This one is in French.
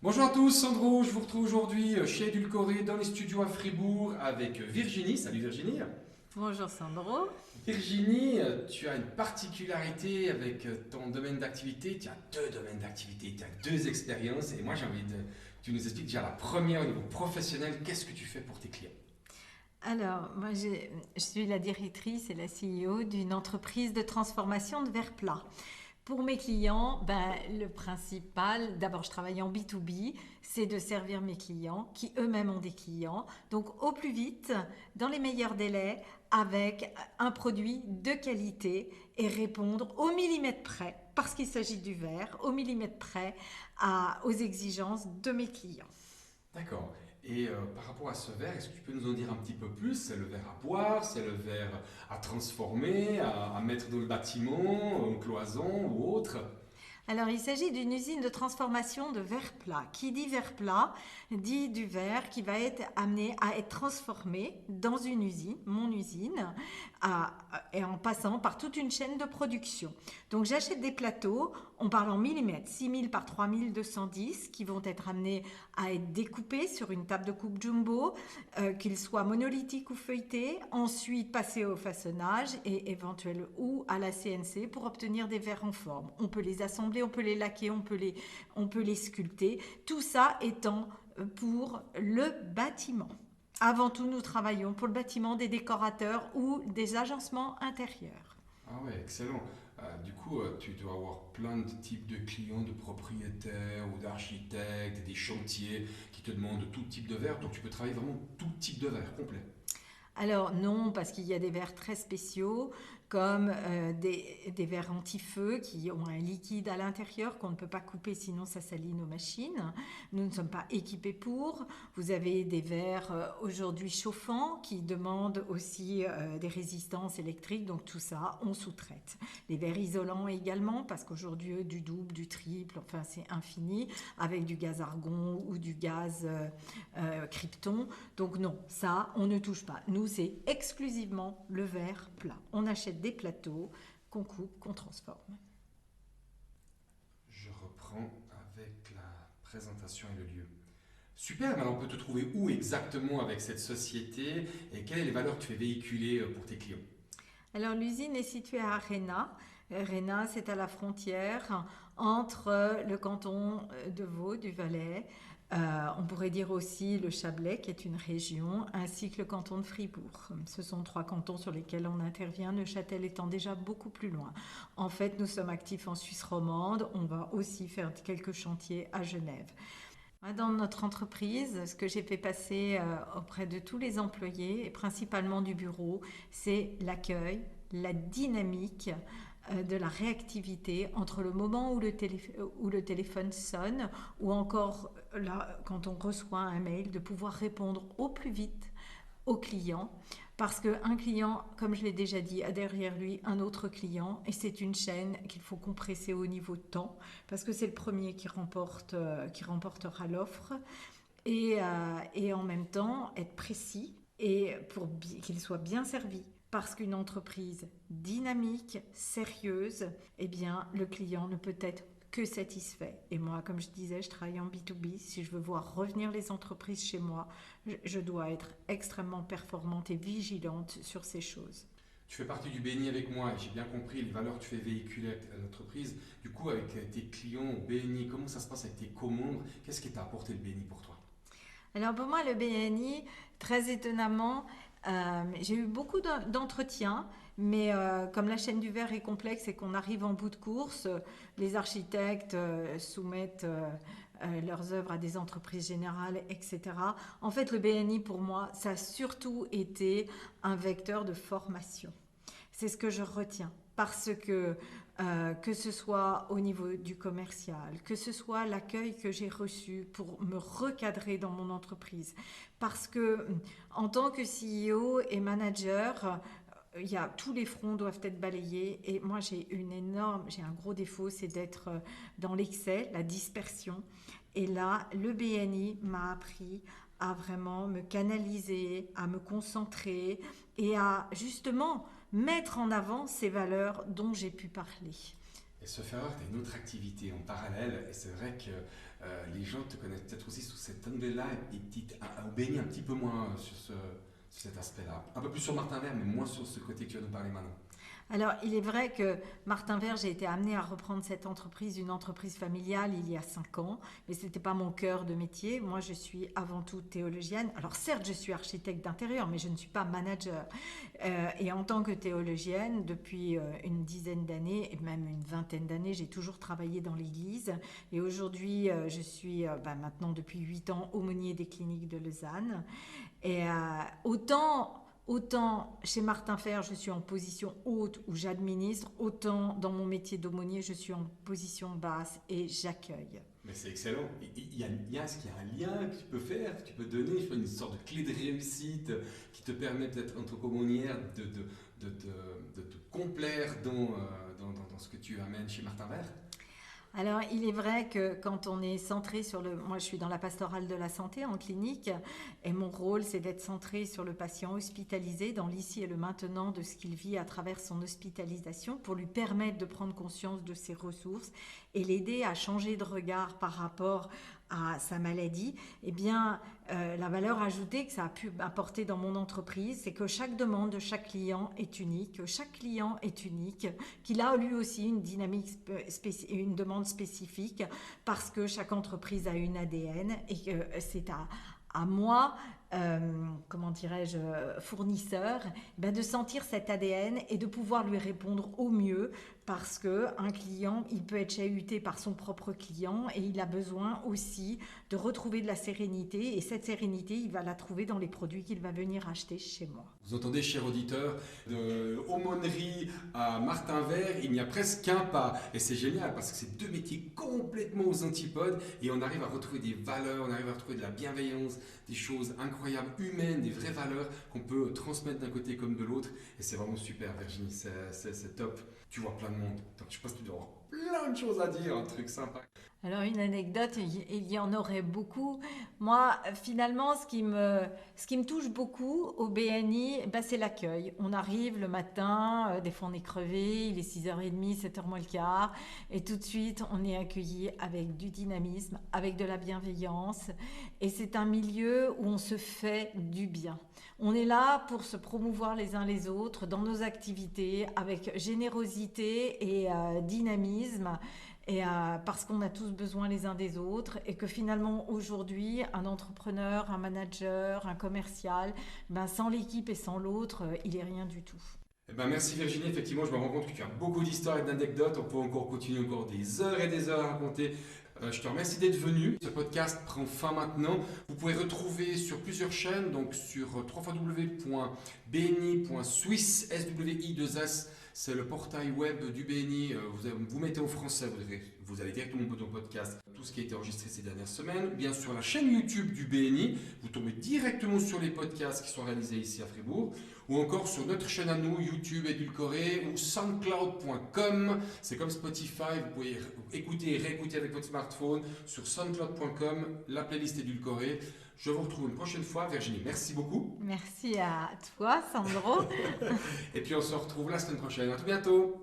Bonjour à tous, Sandro, je vous retrouve aujourd'hui chez Edulcoré dans les studios à Fribourg avec Virginie. Salut Virginie. Bonjour Sandro. Virginie, tu as une particularité avec ton domaine d'activité. Tu as deux domaines d'activité, tu as deux expériences et moi j'ai envie que tu nous expliques déjà la première au niveau professionnel, qu'est-ce que tu fais pour tes clients? Alors, je suis la directrice et la CEO d'une entreprise de transformation de verre plat. Pour mes clients, le principal, d'abord je travaille en B2B, c'est de servir mes clients qui eux-mêmes ont des clients. Donc au plus vite, dans les meilleurs délais, avec un produit de qualité et répondre au millimètre près, parce qu'il s'agit du verre, au millimètre près aux exigences de mes clients. D'accord. Et par rapport à ce verre, est-ce que tu peux nous en dire un petit peu plus? C'est le verre à boire, c'est le verre à transformer, à mettre dans le bâtiment, en cloison ou autre? Alors, il s'agit d'une usine de transformation de verre plat. Qui dit verre plat dit du verre qui va être amené à être transformé dans une usine, mon usine, et en passant par toute une chaîne de production. Donc, j'achète des plateaux, on parle en millimètres, 6000 par 3210, qui vont être amenés à être découpés sur une table de coupe jumbo, qu'ils soient monolithiques ou feuilletés, ensuite passés au façonnage et éventuellement ou à la CNC pour obtenir des verres en forme. On peut les assembler, on peut les laquer, on peut les sculpter. Tout ça étant pour le bâtiment. Avant tout, nous travaillons pour le bâtiment des décorateurs ou des agencements intérieurs. Ah ouais, excellent. Du coup, tu dois avoir plein de types de clients, de propriétaires ou d'architectes, des chantiers qui te demandent tout type de verre. Donc tu peux travailler vraiment tout type de verre complet. Alors non, parce qu'il y a des verres très spéciaux, comme des verres anti-feu qui ont un liquide à l'intérieur qu'on ne peut pas couper, sinon ça salit nos machines. Nous ne sommes pas équipés pour. Vous avez des verres aujourd'hui chauffants qui demandent aussi des résistances électriques, donc tout ça, on sous-traite. Les verres isolants également, parce qu'aujourd'hui, du double, du triple, enfin c'est infini, avec du gaz argon ou du gaz krypton. Donc non, ça, on ne touche pas. Nous, c'est exclusivement le verre plat. On achète des plateaux qu'on coupe, qu'on transforme. Je reprends avec la présentation et le lieu. Super, maintenant on peut te trouver où exactement avec cette société et quelles sont les valeurs que tu fais véhiculer pour tes clients? Alors l'usine est située à Réna. Réna, c'est à la frontière entre le canton de Vaud, du Valais, on pourrait dire aussi le Chablais, qui est une région, ainsi que le canton de Fribourg. Ce sont trois cantons sur lesquels on intervient, Neuchâtel étant déjà beaucoup plus loin. En fait, nous sommes actifs en Suisse romande, on va aussi faire quelques chantiers à Genève. Dans notre entreprise, ce que j'ai fait passer auprès de tous les employés, et principalement du bureau, c'est l'accueil, la dynamique, de la réactivité entre le moment où le téléphone sonne ou encore là, quand on reçoit un mail, de pouvoir répondre au plus vite au client. Parce qu'un client, comme je l'ai déjà dit, a derrière lui un autre client et c'est une chaîne qu'il faut compresser au niveau de temps parce que c'est le premier qui remportera l'offre et en même temps être précis et pour qu'il soit bien servi. Parce qu'une entreprise dynamique, sérieuse, eh bien, le client ne peut être que satisfait. Et moi, comme je disais, je travaille en B2B. Si je veux voir revenir les entreprises chez moi, je dois être extrêmement performante et vigilante sur ces choses. Tu fais partie du BNI avec moi et j'ai bien compris les valeurs que tu fais véhiculer à l'entreprise. Du coup, avec tes clients au BNI, comment ça se passe avec tes commandes? Qu'est-ce qui t'a apporté le BNI pour toi? Alors pour moi, le BNI, très étonnamment, j'ai eu beaucoup d'entretiens, mais comme la chaîne du verre est complexe et qu'on arrive en bout de course, les architectes soumettent leurs œuvres à des entreprises générales, etc. En fait, le BNI, pour moi, ça a surtout été un vecteur de formation. C'est ce que je retiens. Parce que ce soit au niveau du commercial, que ce soit l'accueil que j'ai reçu pour me recadrer dans mon entreprise. Parce que en tant que CEO et manager, il y a, tous les fronts doivent être balayés et moi j'ai un gros défaut, c'est d'être dans l'excès, la dispersion. Et là, le BNI m'a appris à vraiment me canaliser, à me concentrer et à justement mettre en avant ces valeurs dont j'ai pu parler. Et sauf erreur, tu as une autre activité en parallèle, et c'est vrai que les gens te connaissent peut-être aussi sous cet angle-là, et au BNI un petit peu moins sur cet aspect-là. Un peu plus sur Martin Vert, mais moins sur ce côté que tu vas nous parler maintenant. Alors, il est vrai que Martin Verge a été amené à reprendre cette entreprise, une entreprise familiale, il y a 5 ans, mais ce n'était pas mon cœur de métier. Moi, je suis avant tout théologienne. Alors, certes, je suis architecte d'intérieur, mais je ne suis pas manager. Et en tant que théologienne, depuis une dizaine d'années, et même une vingtaine d'années, j'ai toujours travaillé dans l'Église. Et aujourd'hui, je suis maintenant depuis 8 ans aumônier des cliniques de Lausanne. Et autant chez Martin Fer, je suis en position haute où j'administre, autant dans mon métier d'aumônier, je suis en position basse et j'accueille. Mais c'est excellent. Est-ce qu'il y a un lien que tu peux faire, que tu peux donner, je sais pas, une sorte de clé de réussite qui te permet peut-être en tant qu'aumônière de te complaire dans ce que tu amènes chez Martin Vert? Alors, il est vrai que quand on est centré sur le... Moi, je suis dans la pastorale de la santé en clinique et mon rôle, c'est d'être centré sur le patient hospitalisé dans l'ici et le maintenant de ce qu'il vit à travers son hospitalisation pour lui permettre de prendre conscience de ses ressources et l'aider à changer de regard par rapport à sa maladie. Eh bien, la valeur ajoutée que ça a pu apporter dans mon entreprise, c'est que chaque demande de chaque client est unique, que chaque client est unique, qu'il a lui aussi une dynamique, une demande spécifique, parce que chaque entreprise a une ADN et que c'est à moi, comment dirais-je, fournisseur, de sentir cet ADN et de pouvoir lui répondre au mieux parce qu'un client, il peut être chahuté par son propre client et il a besoin aussi de retrouver de la sérénité et cette sérénité, il va la trouver dans les produits qu'il va venir acheter chez moi. Vous entendez, cher auditeur, de aumônerie à Martin Vert, il n'y a presque qu'un pas. Et c'est génial parce que c'est deux métiers complètement aux antipodes et on arrive à retrouver des valeurs, on arrive à retrouver de la bienveillance, des choses incroyables, humaines, des vraies valeurs qu'on peut transmettre d'un côté comme de l'autre. Et c'est vraiment super, Virginie, c'est top. Tu vois plein de monde. Donc, je pense que tu dois avoir plein de choses à dire, un truc sympa. Alors une anecdote, il y en aurait beaucoup. Moi, finalement, ce qui me touche beaucoup au BNI, c'est l'accueil. On arrive le matin, des fois on est crevé, il est 6h30, 7h moins le quart, et tout de suite on est accueilli avec du dynamisme, avec de la bienveillance, et c'est un milieu où on se fait du bien. On est là pour se promouvoir les uns les autres dans nos activités avec générosité et dynamisme et parce qu'on a tous besoin les uns des autres et que finalement aujourd'hui un entrepreneur, un manager, un commercial, sans l'équipe et sans l'autre, il est rien du tout. Eh ben, merci Virginie, effectivement je me rends compte que tu as beaucoup d'histoires et d'anecdotes, on peut encore continuer encore des heures et des heures à raconter. Je te remercie d'être venu. Ce podcast prend fin maintenant. Vous pouvez retrouver sur plusieurs chaînes, donc sur www.bni.swiss, SWI2S, c'est le portail web du BNI. Vous mettez en français, vous allez directement dans le podcast, tout ce qui a été enregistré ces dernières semaines. Bien sûr, la chaîne YouTube du BNI, vous tombez directement sur les podcasts qui sont réalisés ici à Fribourg, ou encore sur notre chaîne à nous, YouTube Édulcoré, ou soundcloud.com. C'est comme Spotify, vous pouvez écouter et réécouter avec votre smartphone sur soundcloud.com, la playlist Édulcoré. Je vous retrouve une prochaine fois. Virginie, merci beaucoup. Merci à toi, Sandro. Et puis on se retrouve la semaine prochaine. À tout bientôt.